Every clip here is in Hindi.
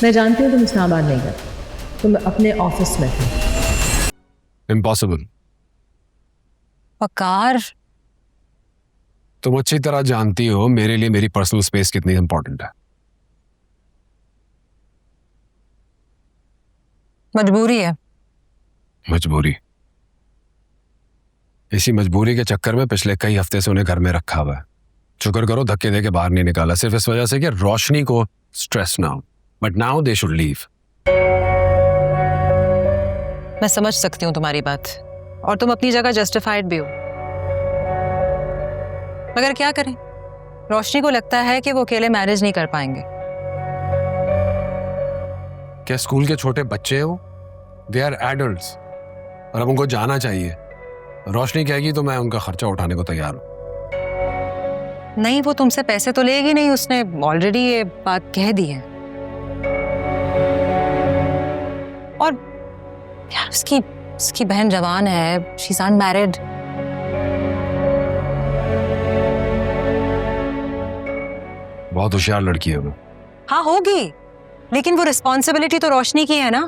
मैं जानती हूँ तुम इस्लामाबाद नहीं गए, तुम अपने ऑफिस में थे। इम्पॉसिबल। वकार, तुम अच्छी तरह जानती हो मेरे लिए मेरी पर्सनल स्पेस कितनी इंपॉर्टेंट है। मजबूरी है। मजबूरी? इसी मजबूरी के चक्कर में पिछले कई हफ्ते से उन्हें घर में रखा हुआ है। शुक्र करो धक्के दे के बाहर नहीं निकाला, सिर्फ इस वजह से कि रोशनी को स्ट्रेस ना हो। But now they should leave. मैं समझ सकती हूँ तुम्हारी बात, और तुम अपनी जगह जस्टिफाइड भी हो, मगर क्या करें, रोशनी को लगता है कि वो अकेले मैनेज नहीं कर पाएंगे। क्या स्कूल के छोटे बच्चे हो? दे आर एडल्ट्स और अब उनको जाना चाहिए। रोशनी कहेगी तो मैं उनका खर्चा उठाने को तैयार हूं। नहीं, वो तुमसे पैसे तो लेगी नहीं, उसने ऑलरेडी ये बात कह दी है। और यार उसकी बहन जवान है, शी इज अनमैरिड। बहुत होशियार लड़की है वो। हाँ होगी, लेकिन वो रिस्पॉन्सिबिलिटी तो रोशनी की है ना।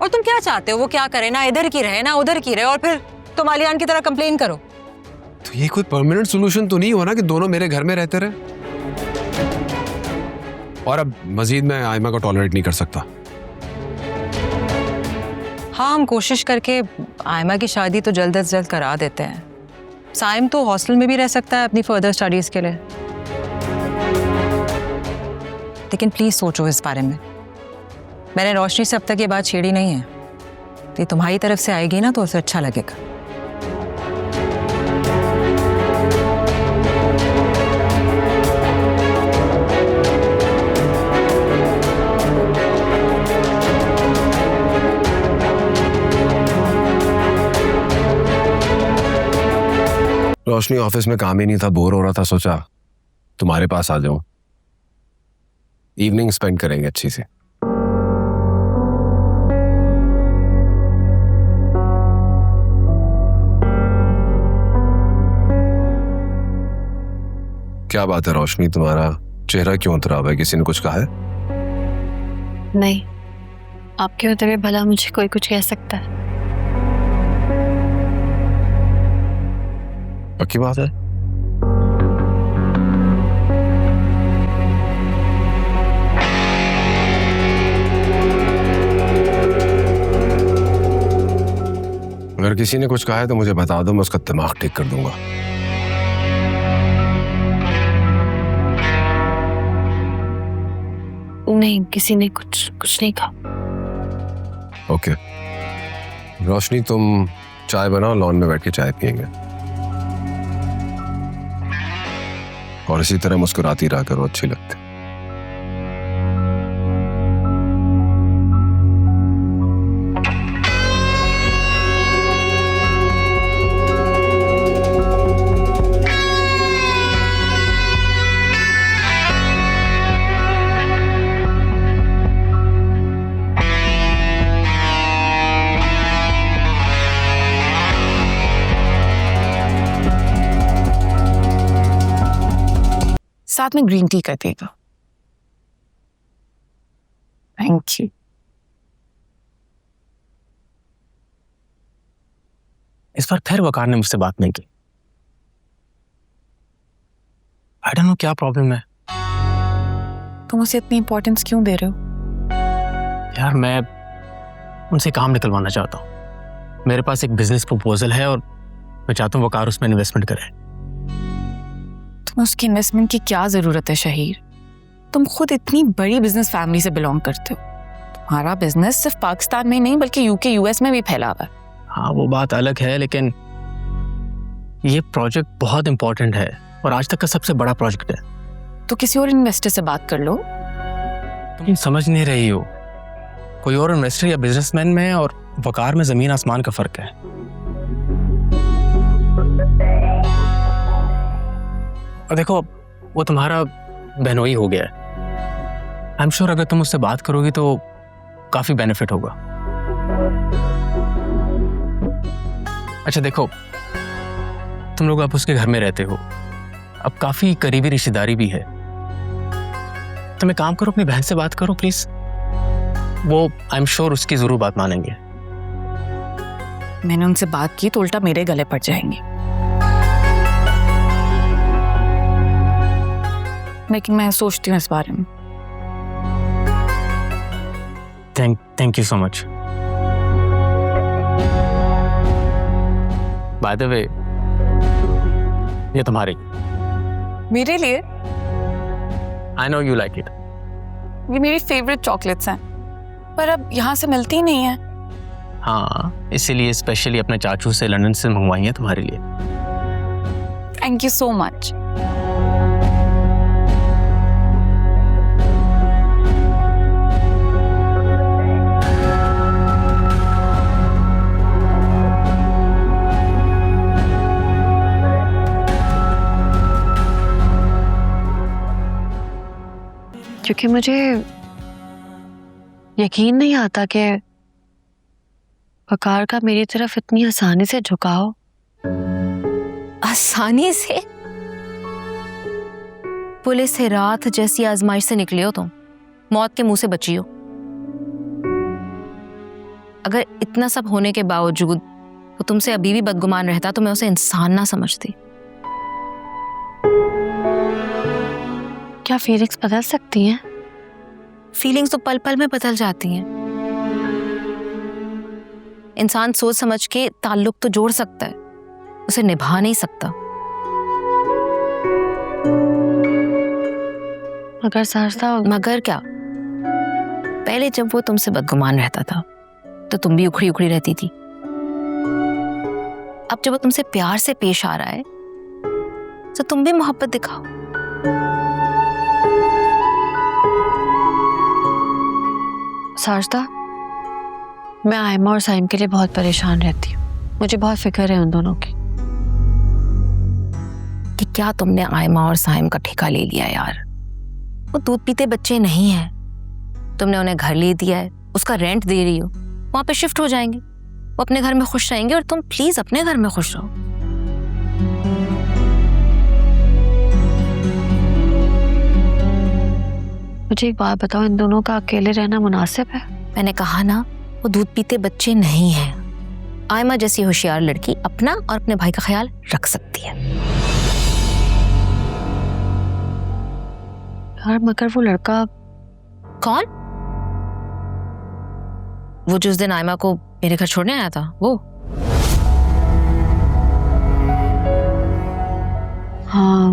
और तुम क्या चाहते हो वो क्या करे, ना इधर की रहे ना उधर की रहे, और फिर तुम आलियान की तरह कंप्लेन करो। तो ये कोई परमानेंट सोल्यूशन तो नहीं हो ना कि दोनों मेरे घर में रहते रहे। और अब मजीद मैं आयमा को टॉलरेट नहीं कर सकता। हाँ, हम कोशिश करके आयमा की शादी तो जल्द से जल्द करा देते हैं। साइम तो हॉस्टल में भी रह सकता है अपनी फर्दर स्टडीज के लिए। लेकिन प्लीज सोचो इस बारे में। मैंने रोशनी से अब तक ये बात छेड़ी नहीं है, तो ये तुम्हारी तरफ से आएगी ना तो उसे अच्छा लगेगा। रोशनी ऑफिस में काम ही नहीं था, बोर हो रहा था, सोचा तुम्हारे पास आ जाऊं, इवनिंग स्पेंड करेंगे अच्छी से। क्या बात है रोशनी, तुम्हारा चेहरा क्यों उतरा हुआ है? किसी ने कुछ कहा है? नहीं, आपके होते हुए भला मुझे कोई कुछ कह सकता है? पक्की बात है? अगर किसी ने कुछ कहा है तो मुझे बता दो, मैं उसका दिमाग ठीक कर दूंगा। नहीं, किसी ने कुछ नहीं कहा। ओके रोशनी, तुम चाय बनाओ, लॉन में बैठ के चाय पियेंगे और इसी तरह मुस्कुराती रहा करो, अच्छी लगती। साथ में ग्रीन टी कर देगा। Thank you. इस बार फिर वकार ने मुझसे बात नहीं की। आई डोंट नो क्या प्रॉब्लम है। तुम उसे इतनी इंपॉर्टेंस क्यों दे रहे हो? यार मैं उनसे काम निकलवाना चाहता हूँ। मेरे पास एक बिजनेस प्रपोजल है और मैं चाहता हूँ वकार उसमें इन्वेस्टमेंट करे। तुम उसकी इन्वेस्टमेंट की क्या जरूरत है शहीर? तुम खुद इतनी बड़ी बिजनेस फैमिली से बिलोंग करते हो। तुम्हारा बिजनेस सिर्फ पाकिस्तान में नहीं बल्कि यूके यूएस में भी फैला हुआ है। हाँ वो बात अलग है, लेकिन ये प्रोजेक्ट बहुत इंपॉर्टेंट है और आज तक का सबसे बड़ा प्रोजेक्ट है। तो किसी और इन्वेस्टर से बात कर लो। तुम समझ नहीं रही हो, कोई और इन्वेस्टर या बिजनेसमैन में और वकार में जमीन आसमान का फर्क है। और देखो वो तुम्हारा बहनोई हो गया है। आई एम श्योर अगर तुम उससे बात करोगी तो काफी बेनिफिट होगा। अच्छा देखो, तुम लोग अब उसके घर में रहते हो, अब काफी करीबी रिश्तेदारी भी है। तुम एक काम करो, अपनी बहन से बात करो प्लीज। वो आई एम श्योर उसकी जरूर बात मानेंगे। मैंने उनसे बात की तो उल्टा मेरे गले पड़ जाएंगे। लेकिन मैं सोचती हूँ इस बारे में। Thank you so much. By the way, ये तुम्हारी। मेरे लिए? I know you like it. ये मेरी फेवरेट चॉकलेट्स हैं, पर अब यहाँ से मिलती ही नहीं है। हाँ, इसीलिए स्पेशली अपने चाचू से लंदन से मंगवाई है तुम्हारे लिए। Thank you so much. क्योंकि मुझे यकीन नहीं आता कि वकार का मेरी तरफ इतनी आसानी से झुकाव। आसानी से? पुलिस से रात जैसी आजमाइश से निकली हो तुम, मौत के मुंह से बची हो। अगर इतना सब होने के बावजूद वो तुमसे अभी भी बदगुमान रहता तो मैं उसे इंसान ना समझती। क्या फीलिंग्स बदल सकती हैं? फीलिंग्स तो पल पल में बदल जाती हैं। इंसान सोच समझ के ताल्लुक तो जोड़ सकता है, उसे निभा नहीं सकता। मगर सहरसा, मगर क्या? पहले जब वो तुमसे बदगुमान रहता था तो तुम भी उखड़ी उखड़ी रहती थी। अब जब वो तुमसे प्यार से पेश आ रहा है तो तुम भी मोहब्बत दिखाओ। साजदा, मैं आयमा और साइम के लिए बहुत परेशान रहती हूँ। मुझे बहुत फिक्र है उन दोनों की। कि क्या तुमने आयमा और साइम का ठेका ले लिया यार? वो दूध पीते बच्चे नहीं हैं। तुमने उन्हें घर ले दिया है, उसका रेंट दे रही हो, वहां पे शिफ्ट हो जाएंगे, वो अपने घर में खुश रहेंगे और तुम प्लीज अपने घर में खुश रहो। मुझे एक बात बताओ, इन दोनों का अकेले रहना मुनासिब है? मैंने कहा ना, वो दूध पीते बच्चे नहीं हैं। आयमा जैसी होशियार लड़की अपना और अपने भाई का ख्याल रख सकती है। यार मगर वो लड़का कौन? वो जिस दिन आयमा को मेरे घर छोड़ने आया था वो? हाँ,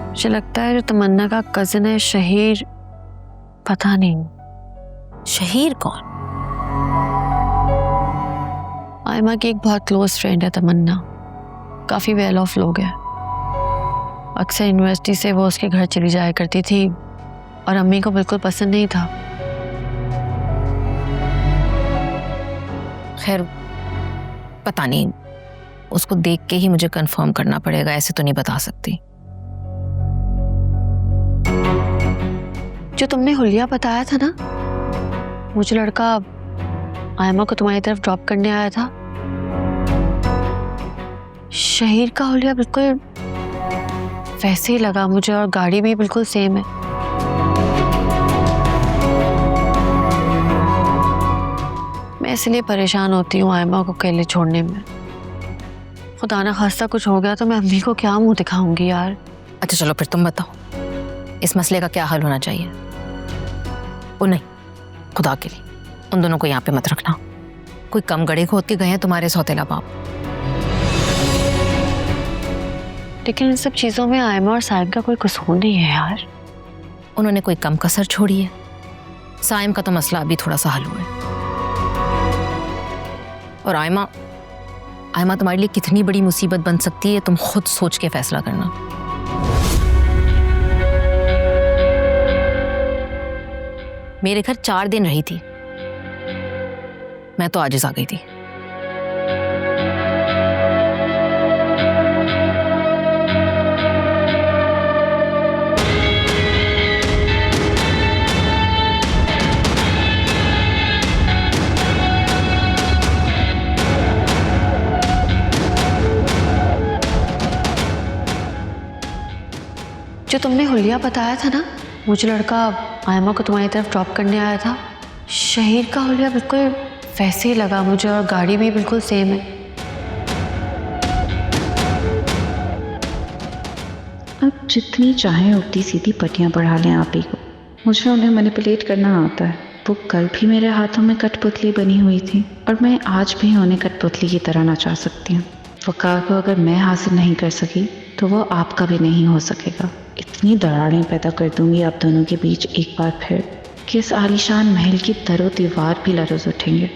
मुझे लगता है जो तमन्ना का कजिन है शहीर। पता नहीं। शहीर कौन? आयमा की एक बहुत क्लोज फ्रेंड है तमन्ना। काफी वेल ऑफ लोग हैं। अक्सर यूनिवर्सिटी से वो उसके घर चली जाया करती थी और अम्मी को बिल्कुल पसंद नहीं था। खैर पता नहीं, उसको देख के ही मुझे कंफर्म करना पड़ेगा, ऐसे तो नहीं बता सकती। जो तुमने हुलिया बताया था ना, वो जो लड़का आयमा को तुम्हारी तरफ ड्रॉप करने आया था, शहीर का हुलिया बिल्कुल वैसे ही लगा मुझे, और गाड़ी भी बिल्कुल सेम है। मैं इसलिए परेशान होती हूँ आयमा को अकेले छोड़ने में। खुदा ना खास्ता कुछ हो गया तो मैं अम्मी को क्या मुंह दिखाऊंगी यार। अच्छा चलो फिर तुम बताओ, इस मसले का क्या हल होना चाहिए? ओ नहीं, खुदा के लिए उन दोनों को यहाँ पे मत रखना। कोई कम गड़े खोद के गए हैं तुम्हारे सौतेला बाप। लेकिन इन सब चीजों में आयमा और साइम का कोई कसूर नहीं है यार। उन्होंने कोई कम कसर छोड़ी है? साइम का तो मसला अभी थोड़ा सा हल हुआ है। और आयमा तुम्हारे लिए कितनी बड़ी मुसीबत बन सकती है, तुम खुद सोच के फैसला करना। मेरे घर 4 दिन रही थी, मैं तो आजिज़ आ गई थी। जो तुमने हुलिया बताया था ना, मुझे लड़का आयमा को तुम्हारी तरफ ड्रॉप करने आया था, शहीर का हुलिया बिल्कुल वैसे ही लगा मुझे और गाड़ी भी बिल्कुल सेम है। अब जितनी चाहें उतनी सीधी पट्टियाँ बढ़ा लें आप ही को, मुझे उन्हें मैनिपुलेट करना आता है। वो कल भी मेरे हाथों में कठपुतली बनी हुई थी और मैं आज भी उन्हें कठपुतली की तरह नचा सकती हूँ। वकार को अगर मैं हासिल नहीं कर सकी तो वो आपका भी नहीं हो सकेगा। इतनी दरारें पैदा कर दूंगी आप दोनों के बीच एक बार फिर कि इस आलीशान महल की दरो दीवार भी लरज़ उठेंगे।